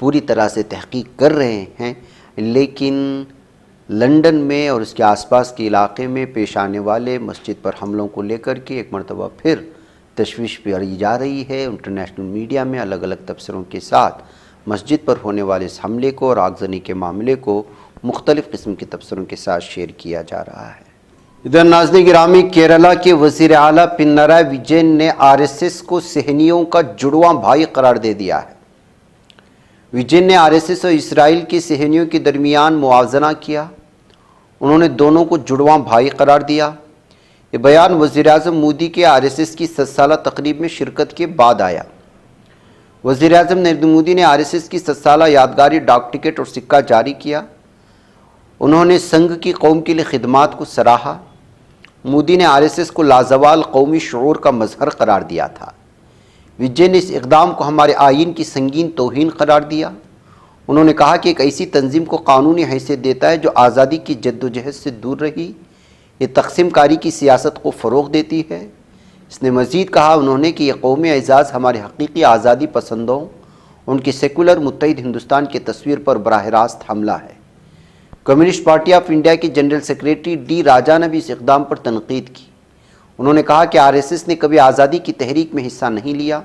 پوری طرح سے تحقیق کر رہے ہیں، لیکن لندن میں اور اس کے آس پاس کے علاقے میں پیش آنے والے مسجد پر حملوں کو لے کر کے ایک مرتبہ پھر تشویش بڑھی جا رہی ہے۔ انٹرنیشنل میڈیا میں الگ الگ تبصروں کے ساتھ مسجد پر ہونے والے اس حملے کو اور آگزنی کے معاملے کو مختلف قسم کے تبصروں کے ساتھ شیئر کیا جا رہا ہے۔ ادھر ناظرین گرامی، کیرلا کے وزیر اعلیٰ پنرائے وجین نے RSS کو صہیونیوں کا جڑواں بھائی قرار دے دیا ہے۔ وجین نے RSS اور اسرائیل کے صہیونیوں کے درمیان موازنہ کیا، انہوں نے دونوں کو جڑواں بھائی قرار دیا۔ یہ بیان وزیر اعظم مودی کے RSS کی 7 سالہ تقریب میں شرکت کے بعد آیا۔ وزیر اعظم نریندر مودی نے RSS کی 7 سالہ یادگاری ڈاک ٹکٹ اور سکہ جاری کیا۔ انہوں نے سنگھ کی قوم کے لیے خدمات کو سراہا۔ مودی نے RSS کو لازوال قومی شعور کا مظہر قرار دیا تھا۔ وجے نے اس اقدام کو ہمارے آئین کی سنگین توہین قرار دیا۔ انہوں نے کہا کہ ایک ایسی تنظیم کو قانونی حیثیت دیتا ہے جو آزادی کی جدوجہد سے دور رہی، یہ تقسیم کاری کی سیاست کو فروغ دیتی ہے۔ اس نے مزید کہا انہوں نے کہ یہ قومی اعزاز ہمارے حقیقی آزادی پسندوں، ان کے سیکولر متحد ہندوستان کی تصویر پر براہ راست حملہ ہے۔ کمیونسٹ پارٹی آف انڈیا کے جنرل سیکریٹری ڈی راجا نے بھی اس اقدام پر تنقید کی۔ انہوں نے کہا کہ RSS نے کبھی آزادی کی تحریک میں حصہ نہیں لیا۔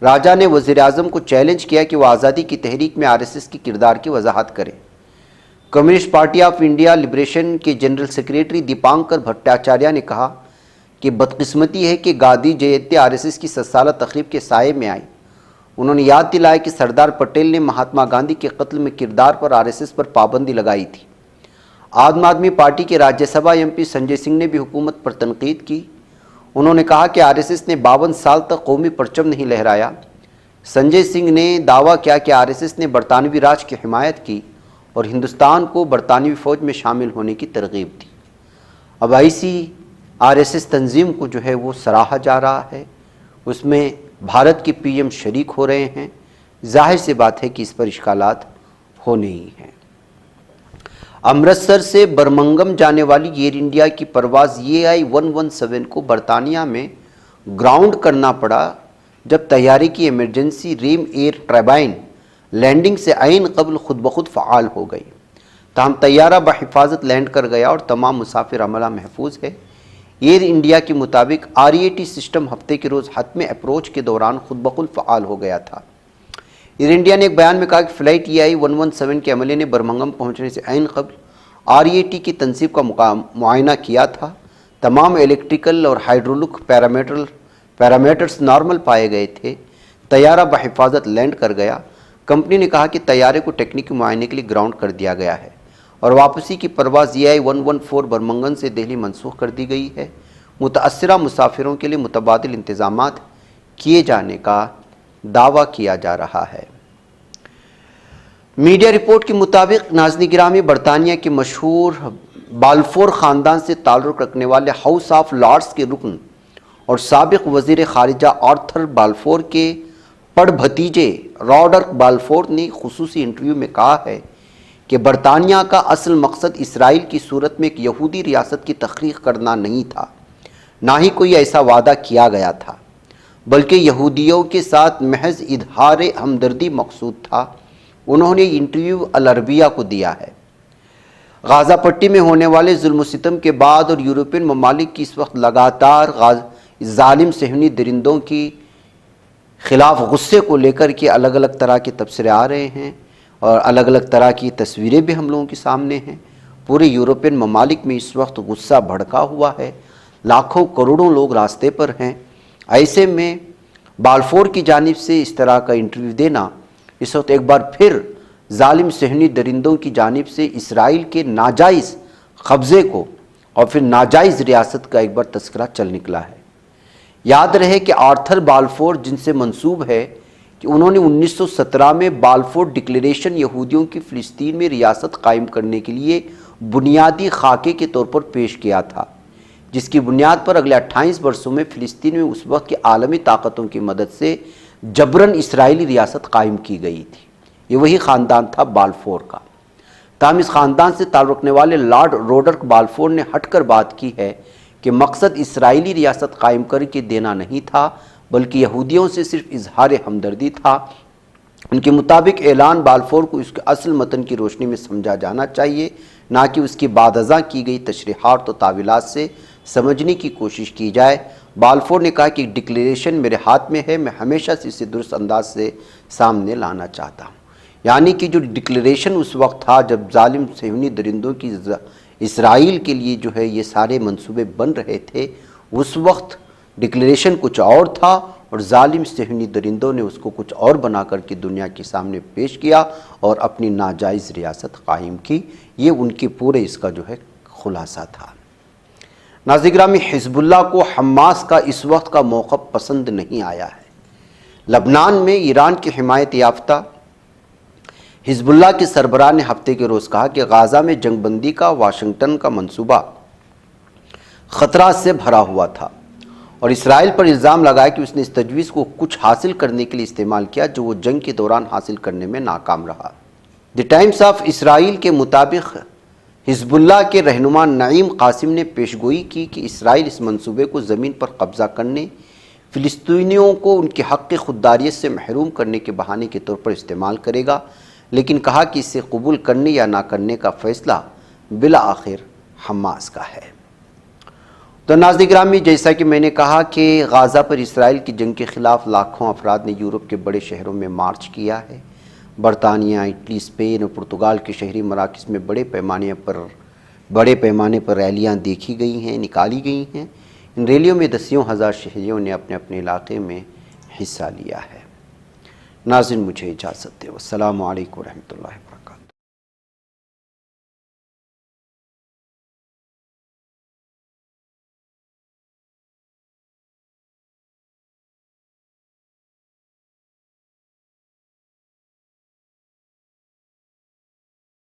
راجا نے وزیر اعظم کو چیلنج کیا کہ وہ آزادی کی تحریک میں RSS کی کردار کی وضاحت کرے۔ Communist party of India liberation کے جنرل سیکریٹری دیپانکر بھٹاچاریہ نے کہا کہ بدقسمتی ہے کہ گاندھی جینتی RSS کی 7 سالہ تقریب کے سائے میں آئی۔ انہوں نے یاد دلایا کہ سردار پٹیل نے مہاتما گاندھی کے قتل میں کردار پر RSS پر پابندی لگائی تھی۔ عام آدمی پارٹی کے راجیہ سبھا MP سنجے سنگھ نے بھی حکومت پر تنقید کی۔ انہوں نے کہا کہ RSS نے 52 سال تک قومی پرچم نہیں لہرایا۔ سنجے سنگھ نے دعویٰ کیا کہ RSS نے برطانوی راج کی حمایت کی اور ہندوستان کو برطانوی فوج میں شامل ہونے کی ترغیب دی۔ اب ایسی RSS تنظیم کو جو ہے وہ سراہا جا رہا ہے، اس میں بھارت کے PM شریک ہو رہے ہیں۔ ظاہر سی بات ہے کہ اس پر اشکالات ہونے ہی ہیں۔ امرتسر سے برمنگم جانے والی ایئر انڈیا کی پرواز EI-117 کو برطانیہ میں گراؤنڈ کرنا پڑا جب طیارے کی emergency ram air turbine landing سے عین قبل خود بخود فعال ہو گئی، تاہم طیارہ بحفاظت لینڈ کر گیا اور تمام مسافر عملہ محفوظ ہے۔ ایئر انڈیا کے مطابق RAT سسٹم ہفتے کے روز حتمی اپروچ کے دوران خود بخود فعال ہو گیا تھا۔ ایئر انڈیا نے ایک بیان میں کہا کہ فلائٹ EI-117 کے عملے نے برمنگم پہنچنے سے عین قبل RAT کی تنصیب کا معائنہ کیا تھا۔ تمام الیکٹریکل اور ہائیڈرولک پیرامیٹرز نارمل پائے گئے تھے۔ طیارہ بحفاظت لینڈ کر گیا۔ کمپنی نے کہا کہ طیارے کو ٹیکنیکی معائنے کے لیے گراؤنڈ کر دیا گیا ہے اور واپسی کی پرواز EI-114 برمنگم سے دہلی منسوخ کر دی گئی ہے۔ متاثرہ مسافروں کے لیے متبادل انتظامات کیے جانے کا دعویٰ کیا جا رہا ہے۔ میڈیا رپورٹ کے مطابق ناظرین گرامی، برطانیہ کے مشہور بالفور خاندان سے تعلق رکھنے والے ہاؤس آف لارڈز کے رکن اور سابق وزیر خارجہ آرتھر بالفور کے پڑ بھتیجے رابرٹ بالفور نے خصوصی انٹرویو میں کہا ہے کہ برطانیہ کا اصل مقصد اسرائیل کی صورت میں ایک یہودی ریاست کی تخلیق کرنا نہیں تھا، نہ ہی کوئی ایسا وعدہ کیا گیا تھا، بلکہ یہودیوں کے ساتھ محض اظہار ہمدردی مقصود تھا۔ انہوں نے انٹرویو العربیہ کو دیا ہے۔ غازہ پٹی میں ہونے والے ظلم و ستم کے بعد اور یورپین ممالک کی اس وقت لگاتار ظالم صہیونی درندوں کی خلاف غصے کو لے کر کے الگ الگ طرح کے تبصرے آ رہے ہیں اور الگ الگ طرح کی تصویریں بھی ہم لوگوں کے سامنے ہیں۔ پورے یورپین ممالک میں اس وقت غصہ بھڑکا ہوا ہے، لاکھوں کروڑوں لوگ راستے پر ہیں۔ ایسے میں بالفور کی جانب سے اس طرح کا انٹرویو دینا اس وقت ایک بار پھر ظالم صہیونی درندوں کی جانب سے اسرائیل کے ناجائز قبضے کو اور پھر ناجائز ریاست کا ایک بار تذکرہ چل نکلا ہے۔ یاد رہے کہ آرتھر بالفور جن سے منسوب ہے کہ انہوں نے 1917 میں بالفور ڈکلیریشن یہودیوں کی فلسطین میں ریاست قائم کرنے کے لیے بنیادی خاکے کے طور پر پیش کیا تھا، جس کی بنیاد پر اگلے 28 برسوں میں فلسطین میں اس وقت کی عالمی طاقتوں کی مدد سے جبراً اسرائیلی ریاست قائم کی گئی تھی۔ یہ وہی خاندان تھا بالفور کا۔ تاہم اس خاندان سے تعلق رکھنے والے لارڈ روڈرک بالفور نے ہٹ کر بات کی ہے کہ مقصد اسرائیلی ریاست قائم کر کے دینا نہیں تھا، بلکہ یہودیوں سے صرف اظہار ہمدردی تھا ان کے مطابق اعلان بالفور کو اس کے اصل متن کی روشنی میں سمجھا جانا چاہیے، نہ کہ اس کی بعد ازاں کی گئی تشریحات و تعویلات سے سمجھنے کی کوشش کی جائے۔ بالفور نے کہا کہ ڈکلیریشن میرے ہاتھ میں ہے، میں ہمیشہ سے اسے درست انداز سے سامنے لانا چاہتا ہوں۔ یعنی کہ جو ڈکلیریشن اس وقت تھا جب ظالم صہیونی درندوں کی اسرائیل کے لیے جو ہے یہ سارے منصوبے بن رہے تھے، اس وقت ڈکلیریشن کچھ اور تھا اور ظالم صہیونی درندوں نے اس کو کچھ اور بنا کر کے دنیا کے سامنے پیش کیا اور اپنی ناجائز ریاست قائم کی۔ یہ ان کے پورے اس کا جو ہے خلاصہ تھا۔ ناظرین گرامی، حزب اللہ کو حماس کا اس وقت کا موقف پسند نہیں آیا ہے۔ لبنان میں ایران کی حمایت یافتہ حزب اللہ کے سربراہ نے ہفتے کے روز کہا کہ غزہ میں جنگ بندی کا واشنگٹن کا منصوبہ خطرات سے بھرا ہوا تھا اور اسرائیل پر الزام لگایا کہ اس نے اس تجویز کو کچھ حاصل کرنے کے لیے استعمال کیا جو وہ جنگ کے دوران حاصل کرنے میں ناکام رہا۔ دی ٹائمز آف اسرائیل کے مطابق حزب اللہ کے رہنما نعیم قاسم نے پیشگوئی کی کہ اسرائیل اس منصوبے کو زمین پر قبضہ کرنے، فلسطینیوں کو ان کے حق خودداریت سے محروم کرنے کے بہانے کے طور پر استعمال کرے گا، لیکن کہا کہ اسے قبول کرنے یا نہ کرنے کا فیصلہ بالآخر حماس کا ہے۔ تو ناظرین گرامی، جیسا کہ میں نے کہا کہ غزہ پر اسرائیل کی جنگ کے خلاف لاکھوں افراد نے یورپ کے بڑے شہروں میں مارچ کیا ہے۔ برطانیہ، اٹلی، اسپین اور پرتگال کے شہری مراکز میں بڑے پیمانے پر ریلیاں دیکھی گئی ہیں، نکالی گئی ہیں۔ ان ریلیوں میں دسیوں ہزار شہریوں نے اپنے اپنے علاقے میں حصہ لیا ہے۔ ناظرین، مجھے اجازت دیں۔ السلام علیکم ورحمۃ اللہ وبرکاتہ۔